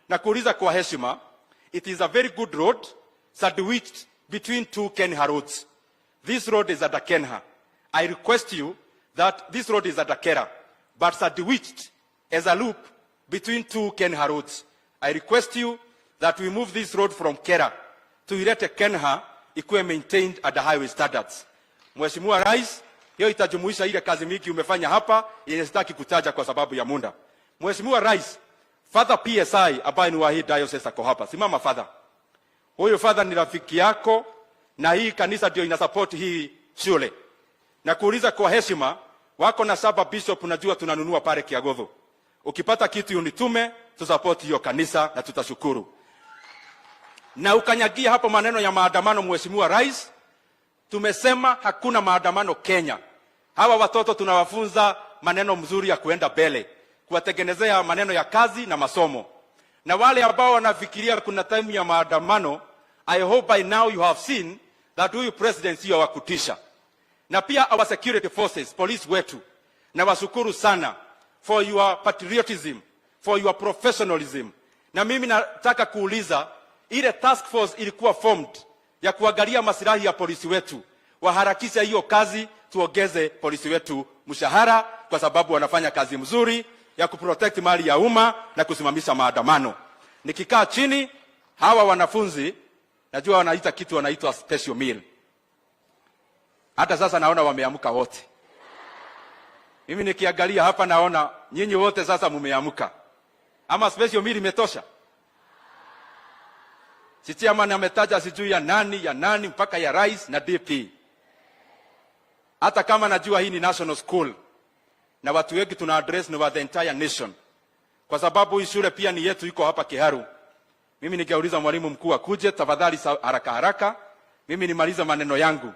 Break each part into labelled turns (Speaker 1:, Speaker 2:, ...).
Speaker 1: Na kuuliza kwa heshima, it is a very good road sandwiched between two Kenha roads. This road is at Kenha. I request you that this road is at Kera, but sandwiched as a loop between two Kenha roads. I request you that we move this road from Kera to Irete Kenha ikuwe maintained at the highway standards. Mheshimiwa Rais, hiyo itajumuisha ile kazi mingi umefanya hapa yenye sitaki kutaja kwa sababu ya muda. Mheshimiwa Rais, Father PSI ambaye ni wa hii diocese ako hapa. Simama Father. Huyo Father ni rafiki yako na hii kanisa ndio inasupport hii shule. Na kuuliza kwa heshima, wako na saba bishop unajua tunanunua pale Kiagodho. Ukipata kitu unitume, tusupport hiyo kanisa na tutashukuru. Na ukanyagia hapo maneno ya maandamano Mheshimiwa Rais, tumesema hakuna maandamano Kenya. Hawa watoto tunawafunza maneno mzuri ya kuenda mbele, kuwatengenezea maneno ya kazi na masomo. Na wale ambao wanafikiria kuna time ya maandamano, I hope by now you have seen that huyu president sio wa kutisha. Na pia our security forces, police wetu, na washukuru sana for your patriotism, for your professionalism. Na mimi nataka kuuliza, ile task force ilikuwa formed ya kuangalia maslahi ya polisi wetu, waharakisha hiyo kazi, tuongeze polisi wetu mshahara kwa sababu wanafanya kazi mzuri ya kuprotect mali ya umma na kusimamisha maandamano. Nikikaa chini, hawa wanafunzi najua wanaita kitu wanaitwa special meal. Hata sasa naona wameamka wote. Mimi nikiangalia hapa naona nyinyi wote sasa mumeamka. Ama special meal imetosha? Chairman ametaja sijui ya nani mpaka ya rais na DP. Hata kama najua hii ni national school na watu wengi tuna address ni wa the entire nation. Kwa sababu hii shule pia ni yetu, iko hapa Kiharu. Mimi nikauliza mwalimu mkuu akuje tafadhali haraka. Mimi nimaliza maneno yangu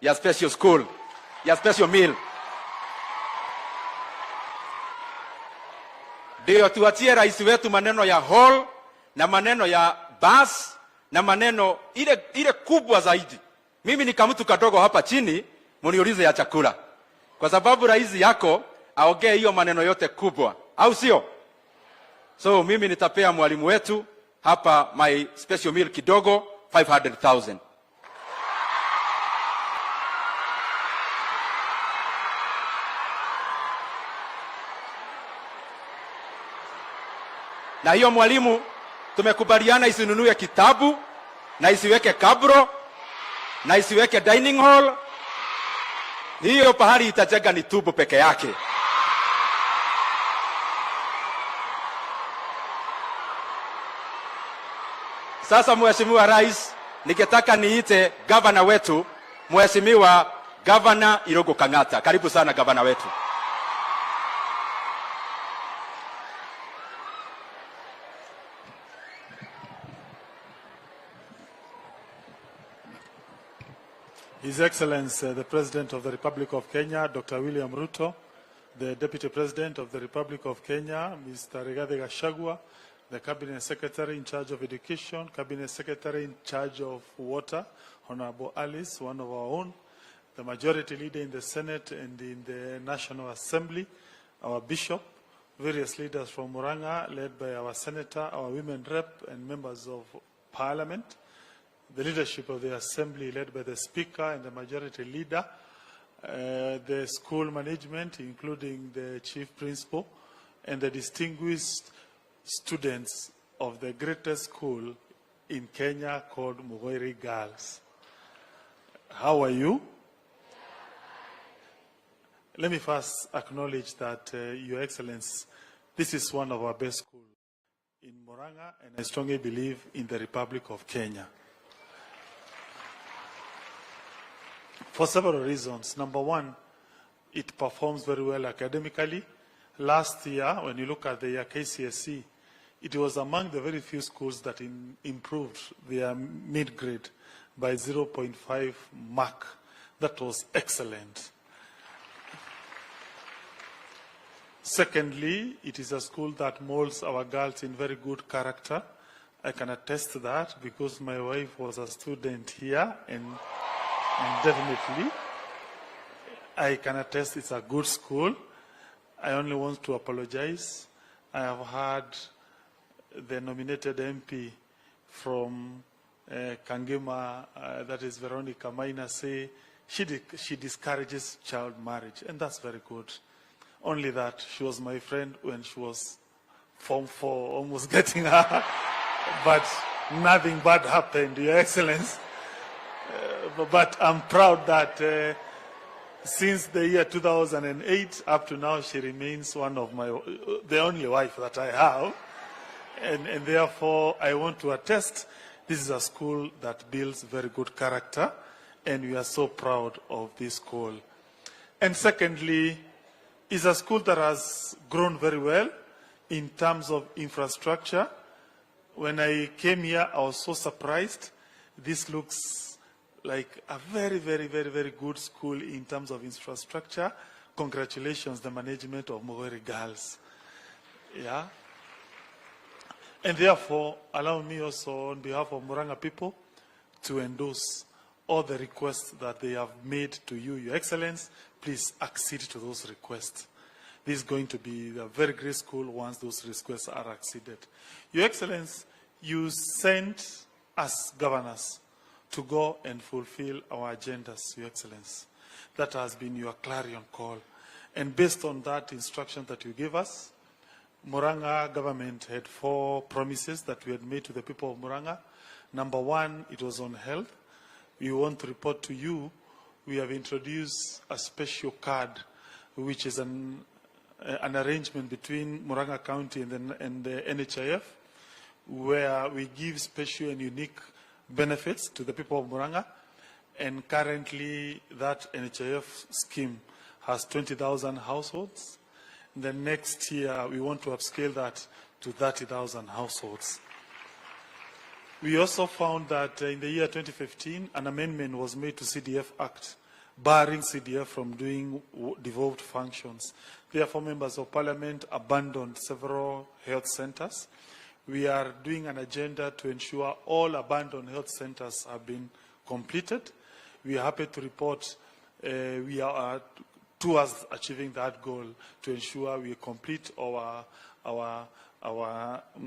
Speaker 1: ya special school, ya special meal. Ndio tuachie rais wetu maneno ya hall na maneno ya bus na maneno ile kubwa zaidi. Mimi ni kama mtu kadogo hapa chini, mniulize ya chakula. Kwa sababu rais yako aongee hiyo maneno yote kubwa, au sio? So mimi nitapea mwalimu wetu hapa my special meal kidogo 500,000. Na hiyo mwalimu tumekubaliana isinunue kitabu na isiweke kabro na isiweke dining hall. Hiyo pahali itajenga ni tubu peke yake. Sasa Mheshimiwa Rais, ningetaka niite gavana wetu, Mheshimiwa Gavana Irungu Kang'ata. Karibu sana gavana wetu.
Speaker 2: His Excellency, the President of the Republic of Kenya, Dr. William Ruto, the Deputy President of the Republic of Kenya, Mr. Rigathi Gachagua, the Cabinet Secretary in charge of Education, Cabinet Secretary in charge of Water, Honorable Alice, one of our own, the Majority Leader in the Senate and in the National Assembly, our Bishop, various leaders from Murang'A, led by our Senator, our Women Rep and members of Parliament, the leadership of the Assembly led by the Speaker and the Majority Leader, the school management, including the Chief Principal, and the distinguished students of the greatest school in Kenya called Mugwiri Girls. How are you? Let me first acknowledge that, Your Excellency, this is one of our best schools in Murang'A, and I strongly believe in the Republic of Kenya. For several reasons. Number one, it performs very well academically. Last year, when you look at the year KCSE, it was among the very few schools that improved their mid-grade by 0.5 mark. That was excellent. Secondly, it is a school that molds our girls in very good character. I can attest to that because my wife was a student here, and definitely I can attest it's a good school. I only want to apologize. I have had the nominated MP from Kangema, that is Veronica Maina, say she discourages child marriage, and that's very good. Only that she was my friend when she was Form 4, almost getting her, but nothing bad happened, Your Excellency. But I'm proud that since the year 2008 up to now, she remains one of the only wife that I have. And therefore, I want to attest, this is a school that builds very good character, and we are so proud of this school. And secondly, it's a school that has grown very well in terms of infrastructure. When I came here, I was so surprised. This looks like a very, very, very, very good school in terms of infrastructure. Congratulations, the management of Mogori Girls. Yeah. And therefore, allow me also, on behalf of Murang'A people, to endorse all the requests that they have made to you, Your Excellency. Please accede to those requests. This is going to be a very great school once those requests are acceded. Your Excellency, you sent us governors to go and fulfill our agendas, Your Excellency. That has been your clarion call. And based on that instruction that you gave us, Murang'A government had 4 promises that we had made to the people of Murang'A. Number 1, it was on health. We want to report to you, we have introduced a special card, which is an arrangement between Murang'A County and the NHIF, where we give special and unique benefits to the people of Murang'A. And currently, that NHIF scheme has 20,000 households. The next year, we want to upscale that to 30,000 households. We also found that in the year 2015, an amendment was made to CDF Act, barring CDF from doing devolved functions. Therefore, members of parliament abandoned several health centers. We are doing an agenda to ensure all abandoned health centers have been completed. We are happy to report we are towards achieving that goal to ensure we complete our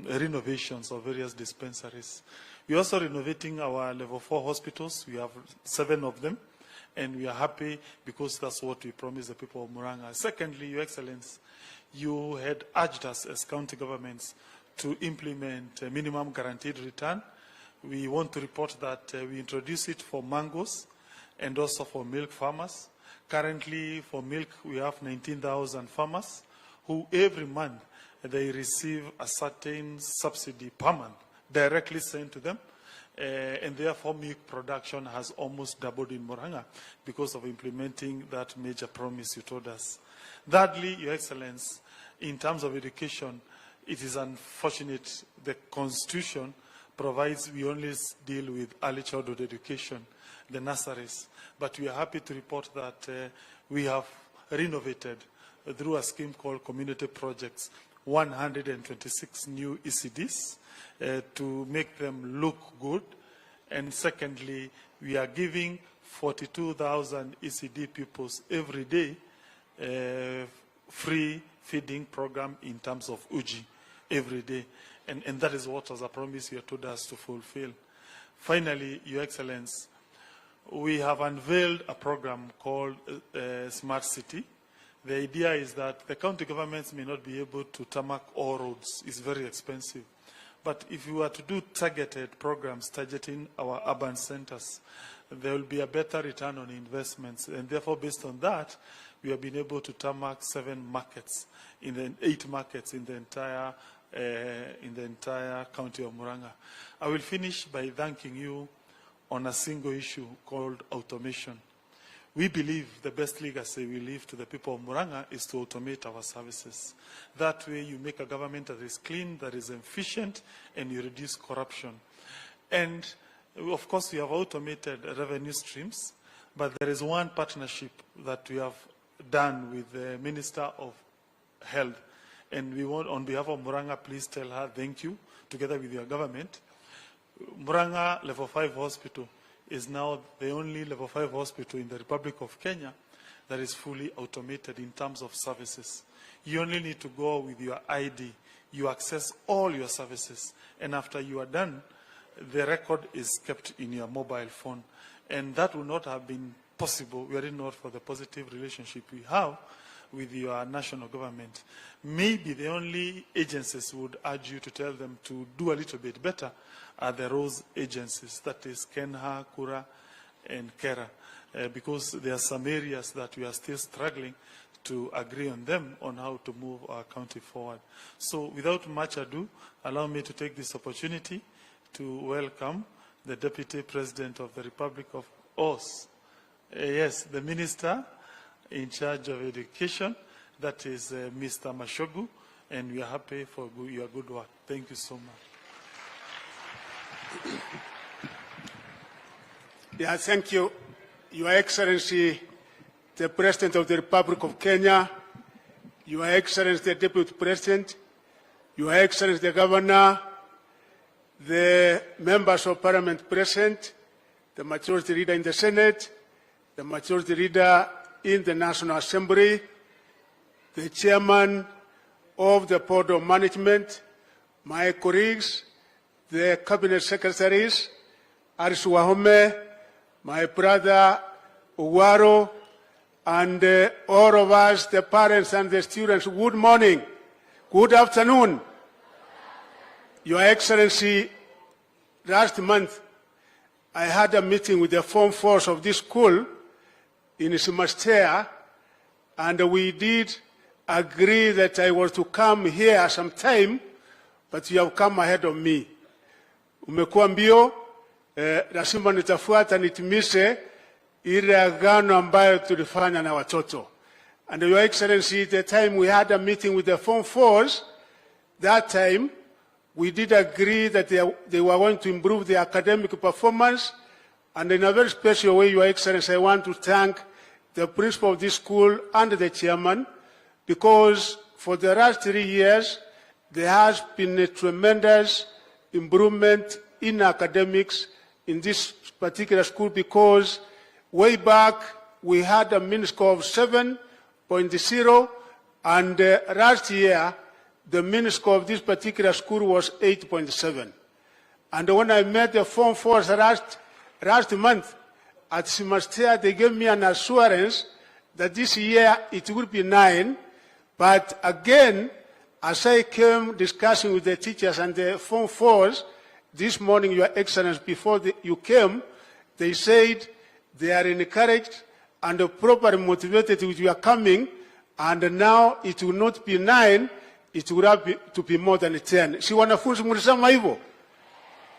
Speaker 2: renovations of various dispensaries. We are also renovating our level 4 hospitals. We have 7 of them, and we are happy because that's what we promised the people of Murang'A. Secondly, Your Excellency, you had urged us as county governments to implement a minimum guaranteed return. We want to report that we introduce it for mangoes and also for milk farmers. Currently, for milk, we have 19,000 farmers who every month they receive a certain subsidy per month directly sent to them. And therefore, milk production has almost doubled in Murang'A because of implementing that major promise you told us. Thirdly, Your Excellency, in terms of education, it is unfortunate the Constitution provides we only deal with early childhood education, the nurseries. But we are happy to report that we have renovated through a scheme called Community Projects 126 new ECDs to make them look good. And secondly, we are giving 42,000 ECD pupils every day free feeding program in terms of Uji every day. And that is what was a promise you told us to fulfill. Finally, Your Excellency, we have unveiled a program called Smart City. The idea is that the county governments may not be able to tarmac all roads. It's very expensive. But if we were to do targeted programs targeting our urban centers, there will be a better return on investments. And therefore, based on that, we have been able to tarmac 8 markets in the entire county of Murang'A. I will finish by thanking you on a single issue called automation. We believe the best legacy we leave to the people of Murang'A is to automate our services. That way you make a government that is clean, that is efficient, and you reduce corruption. And of course we have automated revenue streams, but there is one partnership that we have done with the Minister of Health. And we want, on behalf of Murang'A, please tell her thank you, together with your government. Murang'A Level 5 Hospital is now the only Level 5 hospital in the Republic of Kenya that is fully automated in terms of services. You only need to go with your ID you access all your services. And after you are done, the record is kept in your mobile phone. And that would not have been possible were it not for the positive relationship we have with your national government. Maybe the only agencies would urge you to tell them to do a little bit better are the rose agencies, that is Kenha, Kura, and Kera, because there are some areas that we are still struggling to agree on them on how to move our country forward. So without much ado, allow me to take this opportunity to welcome the Deputy President of the Republic of Oz. Yes, the Minister in charge of education, that is Mr. Mashogu, and we are happy for your good work. Thank you so much.
Speaker 3: Yeah, thank you, Your Excellency, the President of the Republic of Kenya, Your Excellency, the Deputy President, Your Excellency, the Governor, the members of Parliament present, the Majority Leader in the Senate, the Majority Leader in the National Assembly, the Chairman of the Board of Management, my colleagues, the Cabinet Secretaries, Aris Wahome, my brother Uwaro, and all of us, the parents and the students, good morning, good afternoon. Your Excellency, last month, I had a meeting with the Form 4s of this school in Simastea, and we did agree that I was to come here sometime, but you have come ahead of me. Umekuwa mbio, lazima nitafuata nitimise ile agano ambayo tulifanya na watoto. And Your Excellency, the time we had a meeting with the Form 4s, that time we did agree that they were going to improve their academic performance. And in a very special way, Your Excellency, I want to thank the principal of this school and the chairman, because for the last 3 years, there has been a tremendous improvement in academics in this particular school, because way back we had a mean score of 7.0, and last year the mean score of this particular school was 8.7. And when I met the Form 4s last month at Simastea, they gave me an assurance that this year it will be 9. But again, as I came discussing with the teachers and the Form 4s this morning, Your Excellency, before you came, they said they are encouraged and properly motivated with your coming, and now it will not be 9, it will have to be more than 10. Si wanafunzi mulisema hivyo?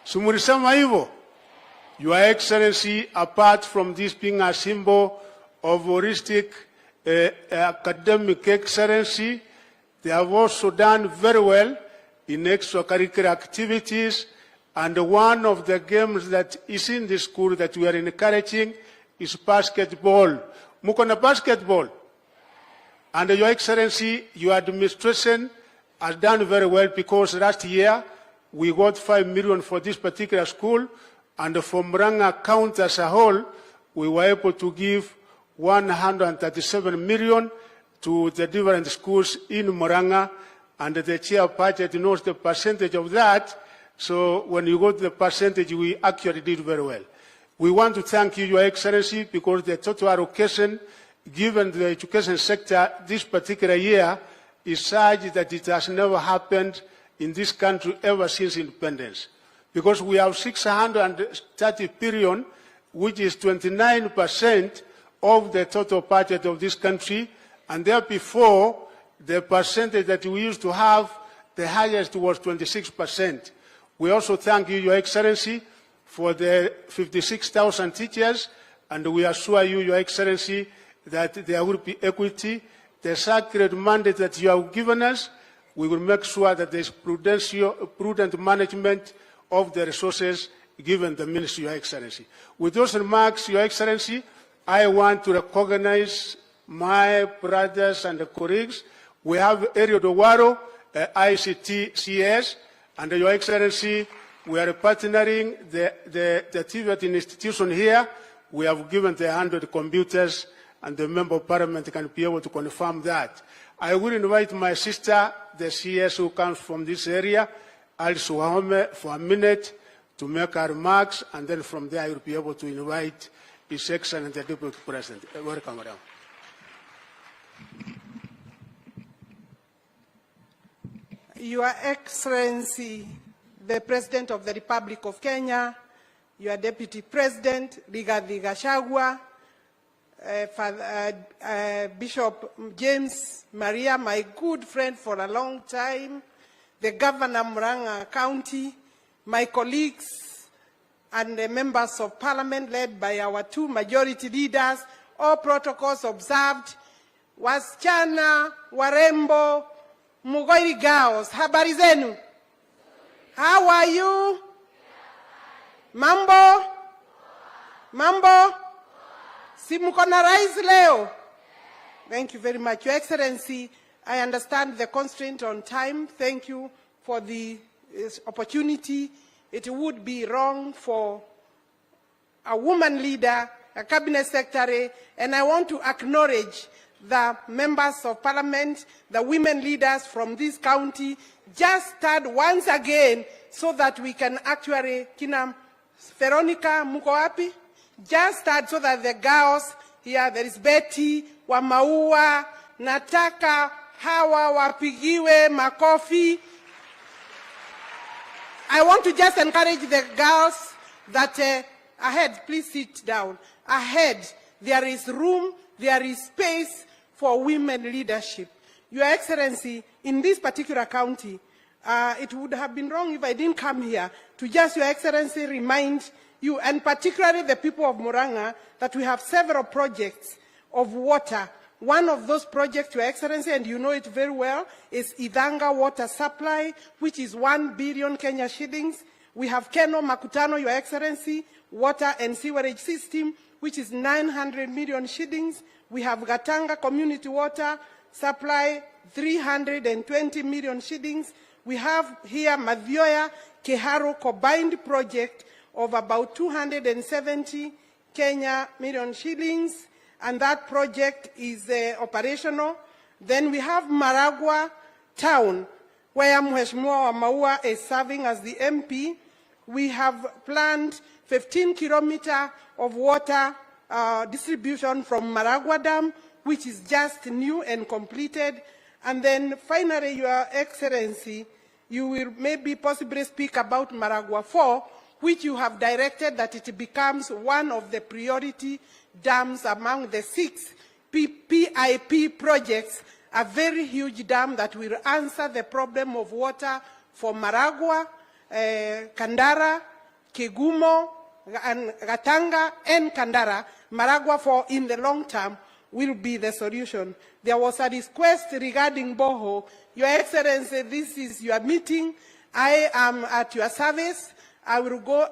Speaker 3: Si mulisema hivyo? Your Excellency, apart from this being a symbol of holistic academic excellency, they have also done very well in extracurricular activities. And one of the games that is in the school that we are encouraging is basketball. Muko na basketball. And Your Excellency, your administration has done very well, because last year we got 5 million for this particular school, and for Murang'A County as a whole, we were able to give 137 million to the different schools in Murang'A, and the chair budget knows the percentage of that. So when you got the percentage, we actually did very well. We want to thank you, Your Excellency, because the total allocation given the education sector this particular year is such that it has never happened in this country ever since independence. Because we have 630 billion, which is 29% of the total budget of this country, and there before, the percentage that we used to have, the highest was 26%. We also thank you, Your Excellency, for the 56,000 teachers, and we assure you, Your Excellency, that there will be equity. The sacred mandate that you have given us, we will make sure that there is prudent management of the resources given the Ministry, Your Excellency. With those remarks, Your Excellency, I want to recognize my brothers and colleagues. We have Eliud Owaro, ICT CS, and Your Excellency, we are partnering the TVET institution here. We have given the 100 computers, and the Member of Parliament can be able to confirm that. I will invite my sister, the CS who comes from this area, Alice Wahome, for a minute to make her remarks, and then from there I will be able to invite His Excellency the Deputy President. Welcome, madam.
Speaker 4: Your Excellency, the President of the Republic of Kenya, your Deputy President, Rigathi Gachagua, Bishop James Maria, my good friend for a long time, the Governor of Murang'A County, my colleagues and the members of Parliament led by our two majority leaders, all protocols observed, wasichana, warembo, Mugoiri girls, habari zenu? How are you? Mambo? Mambo? Si mko na rais leo? Thank you very much. Your Excellency, I understand the constraint on time. Thank you for the opportunity. It would be wrong for a woman leader, a cabinet secretary, and I want to acknowledge the members of Parliament, the women leaders from this county, just start once again so that we can actually, kina Veronica Mukoapi, just start so that the girls here, there is Betty, Wamaua, Nataka, Hawa, Wapigiwe, Makofi. I want to just encourage the girls that ahead, please sit down. Ahead, there is room, there is space for women leadership. Your Excellency, in this particular county, it would have been wrong if I didn't come here to just, Your Excellency, remind you, and particularly the people of Murang'A, that we have several projects of water. One of those projects, Your Excellency, and you know it very well, is Idanga Water Supply, which is 1 billion Kenya shillings. We have Keno Makutano, Your Excellency, Water and Sewerage System, which is 900 million shillings. We have Gatanga Community Water Supply, 320 million shillings. We have here Madhyoya Keharo combined project of about 270 million shillings, and that project is operational. Then we have Maragua Town, where Mheshimiwa Maua is serving as the MP. We have planned 15 kilometers of water distribution from Maragua Dam, which is just new and completed. And then finally, Your Excellency, you will maybe possibly speak about Maragua 4, which you have directed that it becomes one of the priority dams among the 6 PIP projects, a very huge dam that will answer the problem of water for Maragua, Kandara, Kigumo, and Gatanga, and Kandara. Maragua 4 in the long term will be the solution. There was a request regarding Boho. Your Excellency, this is your meeting. I am at your service. I will go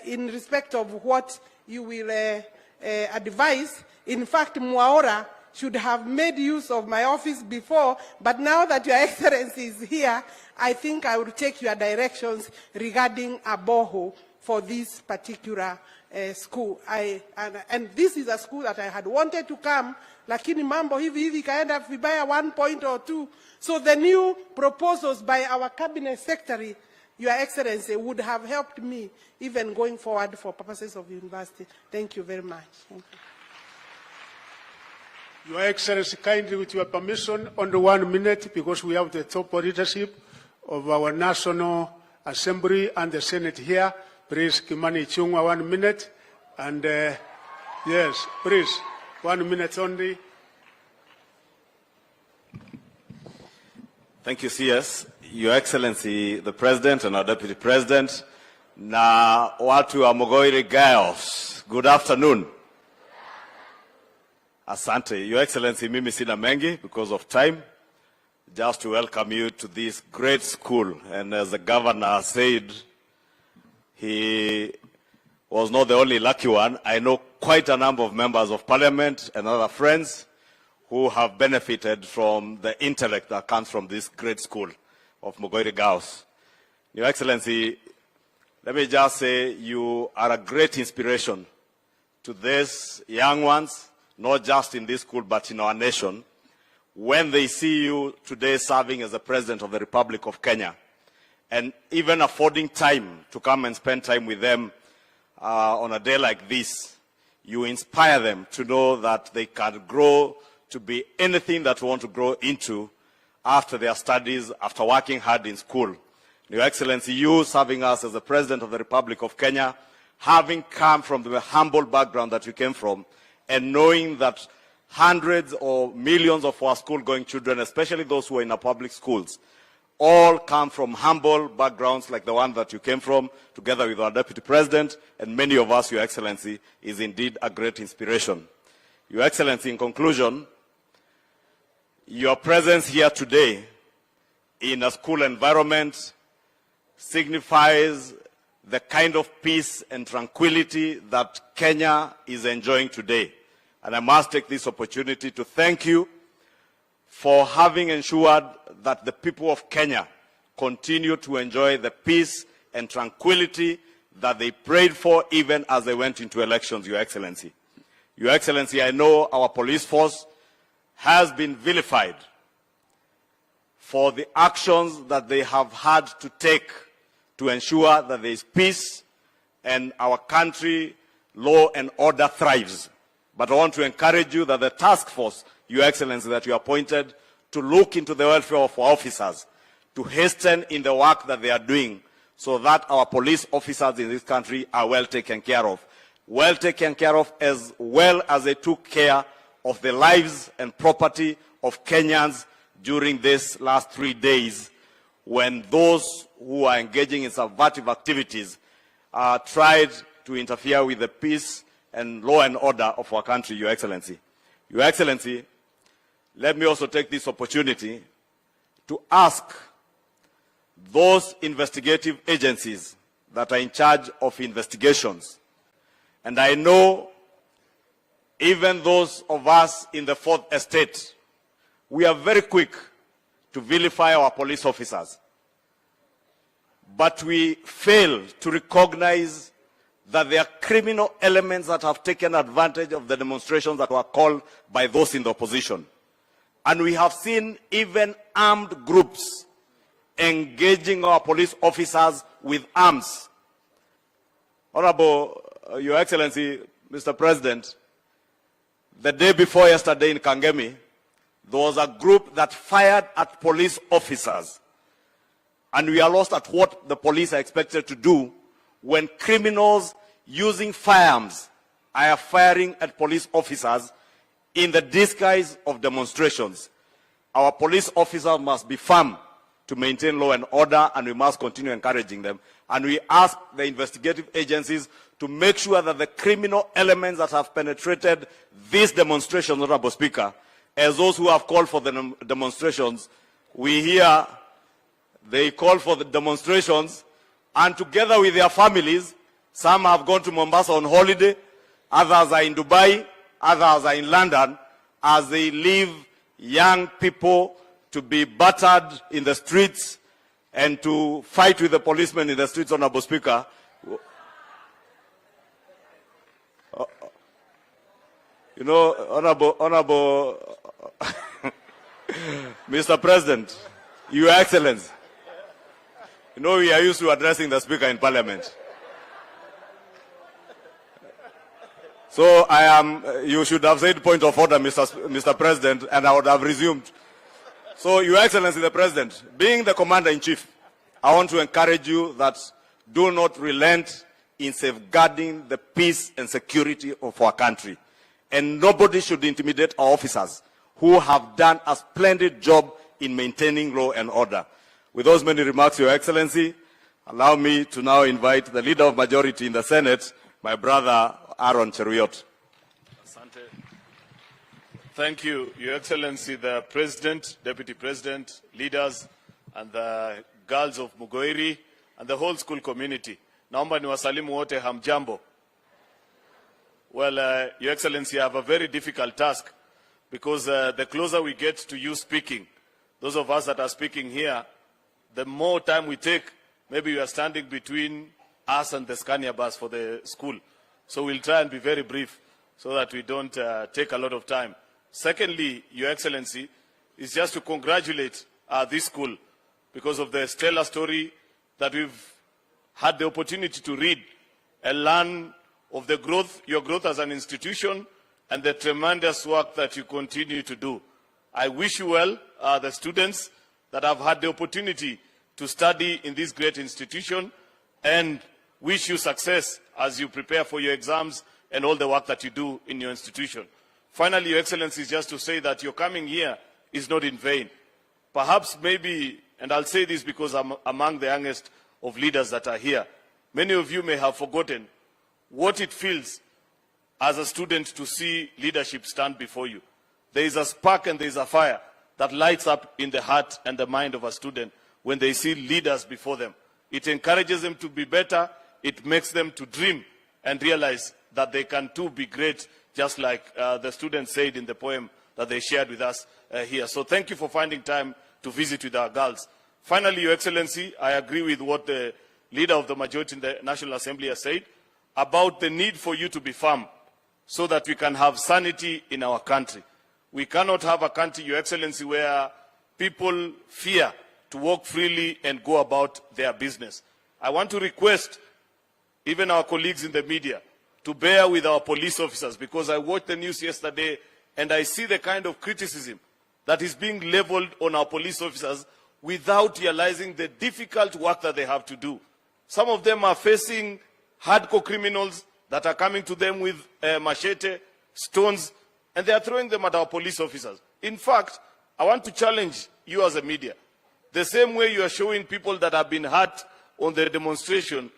Speaker 4: in respect of what you will advise. In fact, Mwaora should have made use of my office before, but now that Your Excellency is here, I think I will take your directions regarding a Boho for this particular school. And this is a school that I had wanted to come, lakini mambo hivi kaenda vibaya 1 point or 2. So the new proposals by our cabinet secretary, Your Excellency, would have helped me even going forward for purposes of university. Thank you very much. Thank you.
Speaker 3: Your Excellency, kindly with your permission, under 1 minute, because we have the top leadership of our National Assembly and the Senate here. Please, Kimani Ichung'wa, 1 minute. And yes, please, 1 minute only.
Speaker 5: Thank you, CS. Your Excellency, the President and our Deputy President, na watu wa Mugoiri girls, good afternoon. Asante. Your Excellency, mimi sina mengi because of time. Just to welcome you to this great school. And as the Governor said, he was not the only lucky one. I know quite a number of members of Parliament and other friends who have benefited from the intellect that comes from this great school of Mugoiri girls. Your Excellency, let me just say you are a great inspiration to these young ones, not just in this school but in our nation, when they see you today serving as the President of the Republic of Kenya, and even affording time to come and spend time with them on a day like this, you inspire them to know that they can grow to be anything that they want to grow into after their studies, after working hard in school. Your Excellency, you serving us as the President of the Republic of Kenya, having come from the humble background that you came from, and knowing that hundreds or millions of our school-going children, especially those who are in our public schools, all come from humble backgrounds like the one that you came from, together with our Deputy President, and many of us, Your Excellency, is indeed a great inspiration. Your Excellency, in conclusion, your presence here today in a school environment signifies the kind of peace and tranquility that Kenya is enjoying today. And I must take this opportunity to thank you for having ensured that the people of Kenya continue to enjoy the peace and tranquility that they prayed for even as they went into elections, Your Excellency. Your Excellency, I know our police force has been vilified for the actions that they have had to take to ensure that there is peace and our country, law and order thrives. But I want to encourage you that the task force, Your Excellency, that you appointed to look into the welfare of our officers, to hasten in the work that they are doing so that our police officers in this country are well taken care of. Well taken care of as well as they took care of the lives and property of Kenyans during these last 3 days when those who are engaging in subversive activities tried to interfere with the peace and law and order of our country, Your Excellency. Your Excellency, let me also take this opportunity to ask those investigative agencies that are in charge of investigations, and I know even those of us in the Fourth Estate, we are very quick to vilify our police officers, but we fail to recognize that there are criminal elements that have taken advantage of the demonstrations that were called by those in the opposition. And we have seen even armed groups engaging our police officers with arms. Honorable Your Excellency, Mr. President, the day before yesterday in Kangemi, there was a group that fired at police officers. And we are lost at what the police are expected to do when criminals using firearms are firing at police officers in the disguise of demonstrations. Our police officers must be firm to maintain law and order, and we must continue encouraging them. And we ask the investigative agencies to make sure that the criminal elements that have penetrated these demonstrations, Honorable Speaker, as those who have called for the demonstrations, we hear they call for the demonstrations, and together with their families, some have gone to Mombasa on holiday, others are in Dubai, others are in London, as they leave young people to be battered in the streets and to fight with the policemen in the streets, Honorable Speaker. You know, Honorable Mr. President, Your Excellency, you know we are used to addressing the Speaker in Parliament. So you should have said point of order, Mr. President, and I would have resumed. So, Your Excellency the President, being the Commander-in-Chief, I want to encourage you that do not relent in safeguarding the peace and security of our country. And nobody should intimidate our officers who have done a splendid job in maintaining law and order. With those many remarks, Your Excellency, allow me to now invite the Leader of Majority in the Senate, my brother Aaron Cheruiyot.
Speaker 6: Asante. Thank you, Your Excellency, the President, Deputy President, leaders, and the girls of Mugoiri, and the whole school community. Naomba niwasalimu wote hamjambo. Well, Your Excellency, I have a very difficult task because the closer we get to you speaking, those of us that are speaking here, the more time we take, maybe you are standing between us and the Scania bus for the school. So we'll try and be very brief so that we don't take a lot of time. Secondly, Your Excellency, is just to congratulate this school because of the stellar story that we've had the opportunity to read and learn of the growth, your growth as an institution, and the tremendous work that you continue to do. I wish you well, the students that have had the opportunity to study in this great institution, and wish you success as you prepare for your exams and all the work that you do in your institution. Finally, Your Excellency, is just to say that your coming here is not in vain. Perhaps maybe, and I'll say this because I'm among the youngest of leaders that are here, many of you may have forgotten what it feels as a student to see leadership stand before you. There is a spark and there is a fire that lights up in the heart and the mind of a student when they see leaders before them. It encourages them to be better. It makes them to dream and realize that they can too be great, just like the students said in the poem that they shared with us here. So thank you for finding time to visit with our girls. Finally, Your Excellency, I agree with what the leader of the majority in the National Assembly has said about the need for you to be firm so that we can have sanity in our country. We cannot have a country, Your Excellency, where people fear to walk freely and go about their business. I want to request even our colleagues in the media to bear with our police officers, because I watched the news yesterday and I see the kind of criticism that is being leveled on our police officers without realizing the difficult work that they have to do. Some of them are facing hardcore criminals that are coming to them with machete, stones, and they are throwing them at our police officers. In fact, I want to challenge you as a media. The same way you are showing people that have been hurt on the demonstration,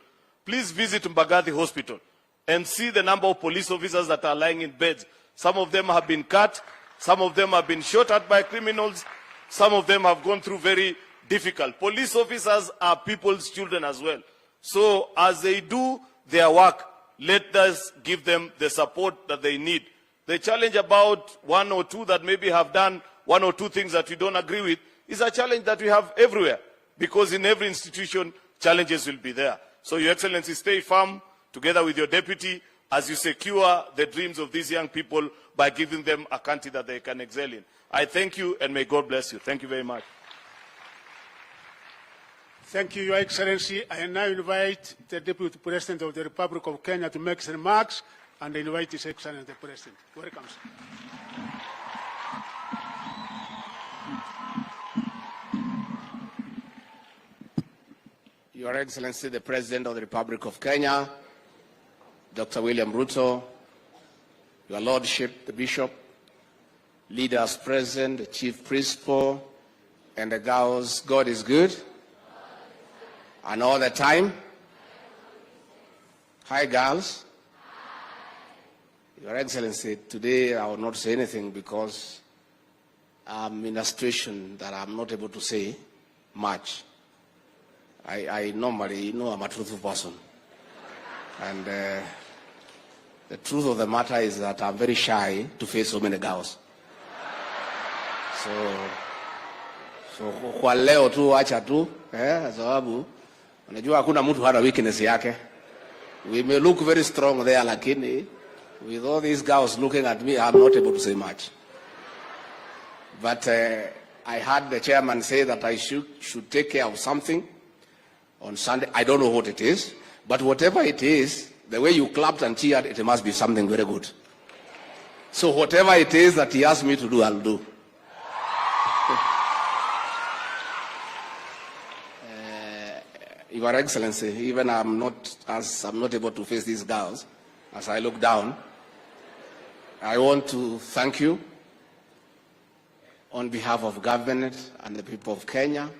Speaker 6: please visit Mbagathi Hospital and see the number of police officers that are lying in beds. Some of them have been cut, some of them have been shot at by criminals, some of them have gone through very difficult. Police officers are people's children as well. So as they do their work, let us give them the support that they need. The challenge about one or two that maybe have done one or two things that we don't agree with is a challenge that we have everywhere, because in every institution, challenges will be there. So, Your Excellency, stay firm together with your deputy as you secure the dreams of these young people by giving them a country that they can excel in. I thank you, and may God bless you. Thank you very much.
Speaker 3: Thank you, Your Excellency. I now invite the Deputy President of the Republic of Kenya to make some remarks, and I invite His Excellency the President. Welcome, sir.
Speaker 7: Your Excellency, the President of the Republic of Kenya, Dr. William Ruto, Your Lordship, the Bishop, leaders present, the Chief Principal, and the girls, God is good. And all the time. Hi, girls. Your Excellency, today I will not say anything because I'm in a situation that I'm not able to say much. I normally know I'm a truthful person. And the truth of the matter is that I'm very shy to face so many girls. So kwa leo tu acha tu, sababu unajua hakuna mtu hana weakness yake. We may look very strong there, lakini with all these girls looking at me, I'm not able to say much. But I heard the chairman say that I should take care of something on Sunday. I don't know what it is, but whatever it is, the way you clapped and cheered, it must be something very good. So whatever it is that he asked me to do, I'll do. Your Excellency, even I'm not able to face these girls, as I look down, I want to thank you on behalf of government and the people of Kenya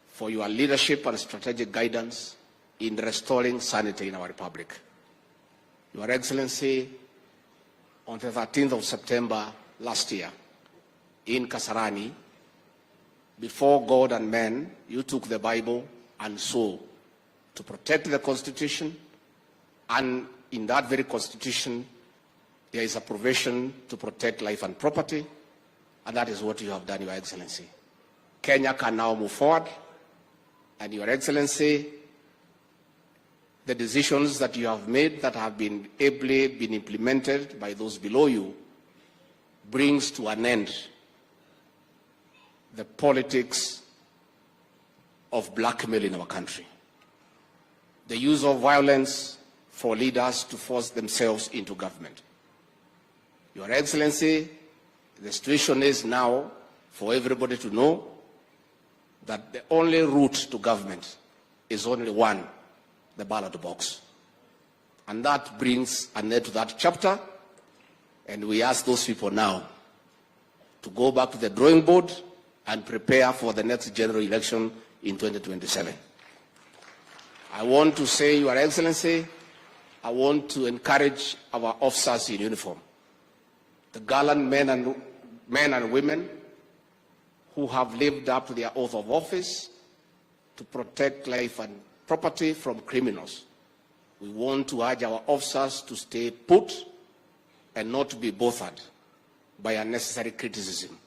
Speaker 7: for your leadership and strategic guidance in restoring sanity in our republic. Your Excellency, on the 13th of September last year, in Kasarani, before God and men, you took the Bible and swore to protect the Constitution, and in that very Constitution, there is a provision to protect life and property, and that is what you have done, Your Excellency. Kenya can now move forward, and Your Excellency, the decisions that you have made that have been ably implemented by those below you brings to an end the politics of blackmail in our country. The use of violence for leaders to force themselves into government. Your Excellency, the situation is now for everybody to know that the only route to government is only one, the ballot box. And that brings an end to that chapter, and we ask those people now to go back to the drawing board and prepare for the next general election in 2027. I want to say, Your Excellency, I want to encourage our officers in uniform, the gallant men and women who have lived up to their oath of office to protect life and property from criminals. We want to urge our officers to stay put and not to be bothered by unnecessary criticism.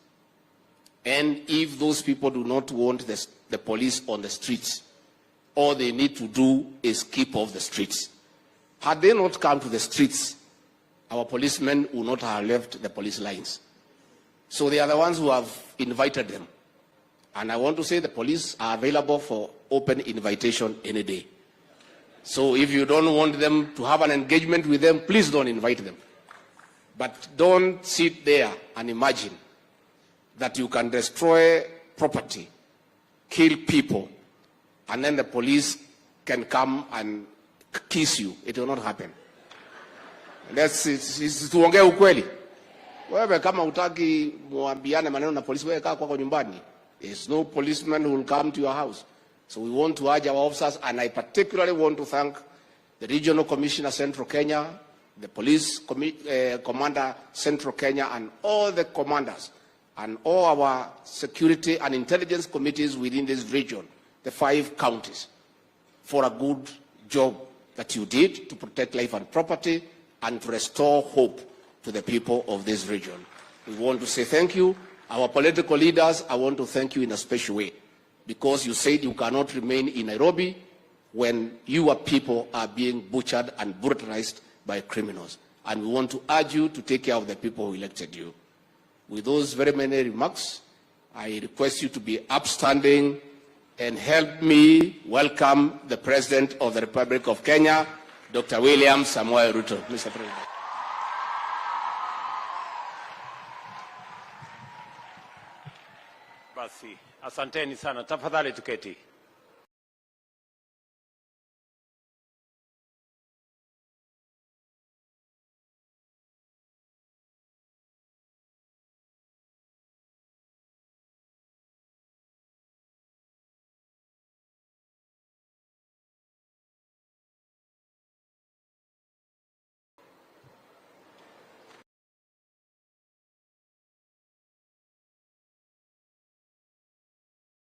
Speaker 7: And if those people do not want the police on the streets, all they need to do is keep off the streets. Had they not come to the streets, our policemen would not have left the police lines. So they are the ones who have invited them. And I want to say the police are available for open invitation any day. So if you don't want them to have an engagement with them, please don't invite them. But don't sit there and imagine that you can destroy property, kill people, and then the police can come and kiss you. It will not happen. Tuongee ukweli. Wewe kama hutaki muambiane maneno na polisi, wewe kaa kwako nyumbani. There's no policeman who will come to your house. So we want to urge our officers, and I particularly want to thank the Regional Commissioner Central Kenya, the Police Commander Central Kenya, and all the commanders, and all our security and intelligence committees within this region, the 5 counties, for a good job that you did to protect life and property and to restore hope to the people of this region. We want to say thank you. Our political leaders, I want to thank you in a special way, because you said you cannot remain in Nairobi when your people are being butchered and brutalized by criminals. And we want to urge you to take care of the people who elected you. With those very many remarks, I request you to be upstanding and help me welcome the President of the Republic of Kenya, Dr. William Samoei Ruto. Mr. President.
Speaker 8: Basi, asanteni sana. Tafadhali tuketi.